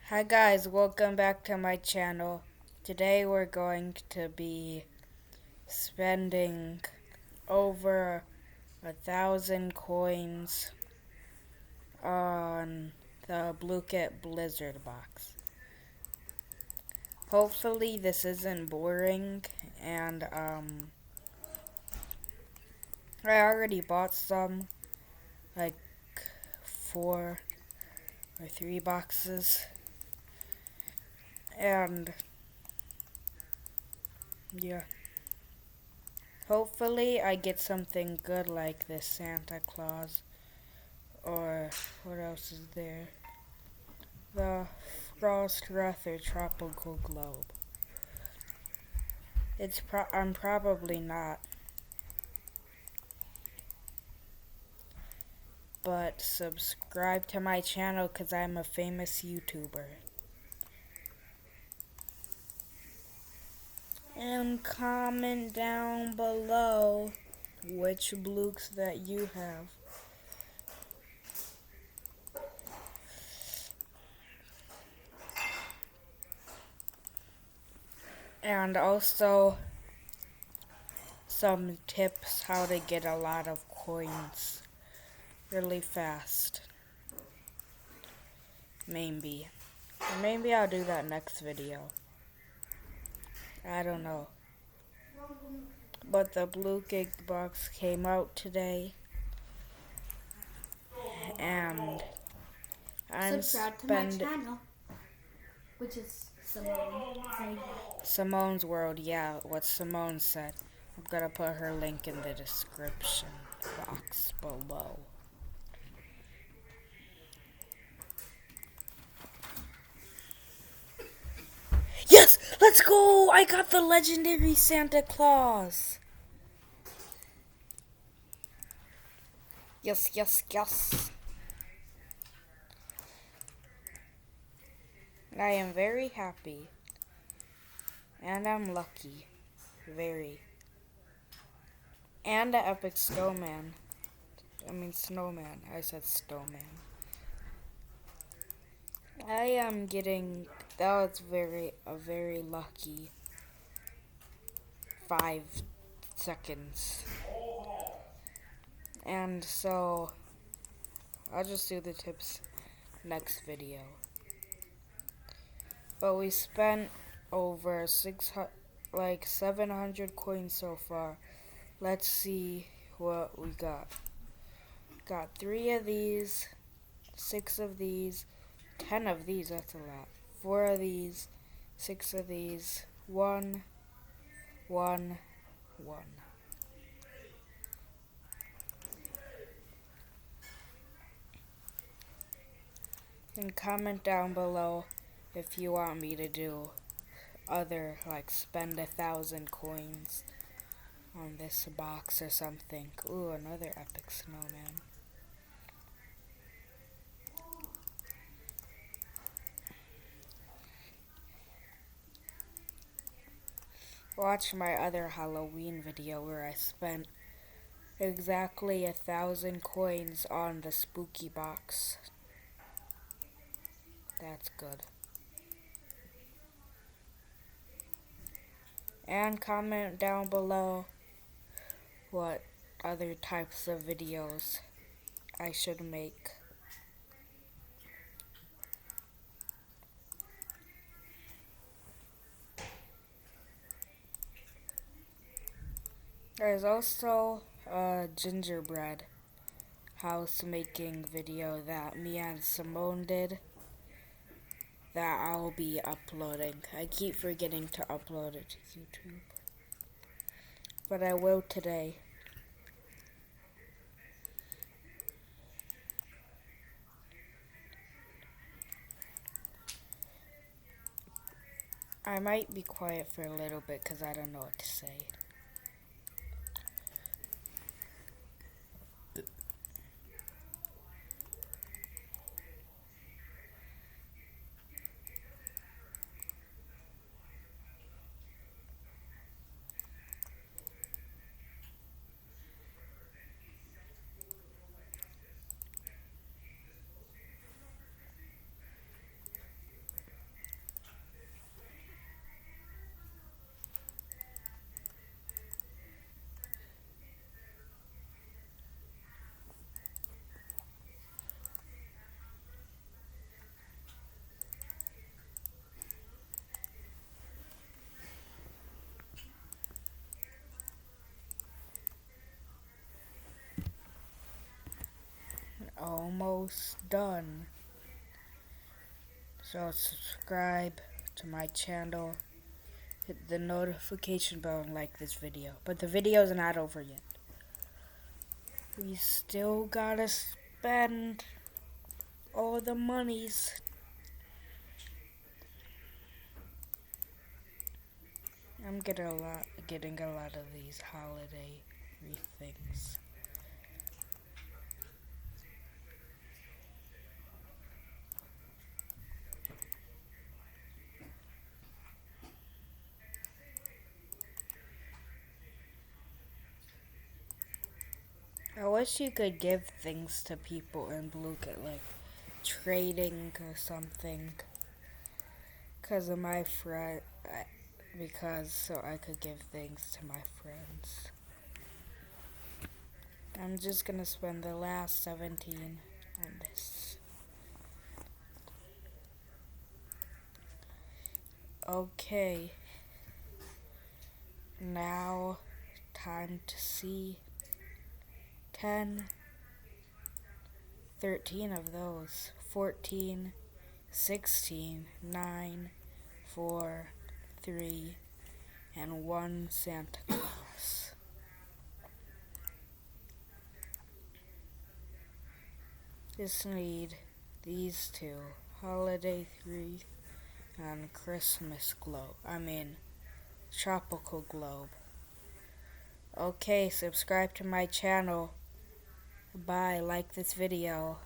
Hi guys, welcome back to my channel. Today we're going to be spending over 1,000 coins on the Blooket Blizzard box. Hopefully this isn't boring, and I already bought some, like 4 or 3 boxes, and yeah. Hopefully I get something good like this Santa Claus, or what else is there? The Frost Wreath or Tropical Globe. I'm probably not, but subscribe to my channel because I'm a famous YouTuber. And comment down below which blooks that you have. And also some tips how to get a lot of coins really fast. Maybe. Or maybe I'll do that next video. I don't know. But the blue gig box came out today. And I'm subscribe to my channel, which is Simone's World, yeah, what Simone said. I'm gonna put her link in the description box below. Yes! Let's go! I got the legendary Santa Claus! Yes, yes, yes. I am very happy. And I'm lucky. Very. And the epic snowman. Snowman. I said snowman. I am getting, that was a very lucky 5 seconds. And so, I'll just do the tips next video. But we spent over 700 coins so far. Let's see what we got. Got 3 of these, 6 of these, 10 of these, that's a lot. 4 of these, 6 of these, 1, 1, 1. And comment down below if you want me to do other, like spend 1,000 coins on this box or something. Ooh, another epic snowman. Watch my other Halloween video where I spent exactly 1,000 coins on the spooky box. That's good. And comment down below what other types of videos I should make. There's also a gingerbread house making video that me and Simone did that I'll be uploading. I keep forgetting to upload it to YouTube, but I will today. I might be quiet for a little bit because I don't know what to say. almost done. So subscribe to my channel, hit the notification bell, and like this video. But the video's not over yet. We still gotta spend all the monies. I'm getting a lot of these holiday things. I wish you could give things to people in Blooket, like trading or something. Because of my friend, so I could give things to my friends. I'm just gonna spend the last 17 on this. Okay. Now, time to see 10, 13 of those, 14, 16, 9, 4, 3, and 1 Santa Claus. Just need these two, holiday 3 and Christmas globe. Tropical globe. Okay, subscribe to my channel. Bye, like this video.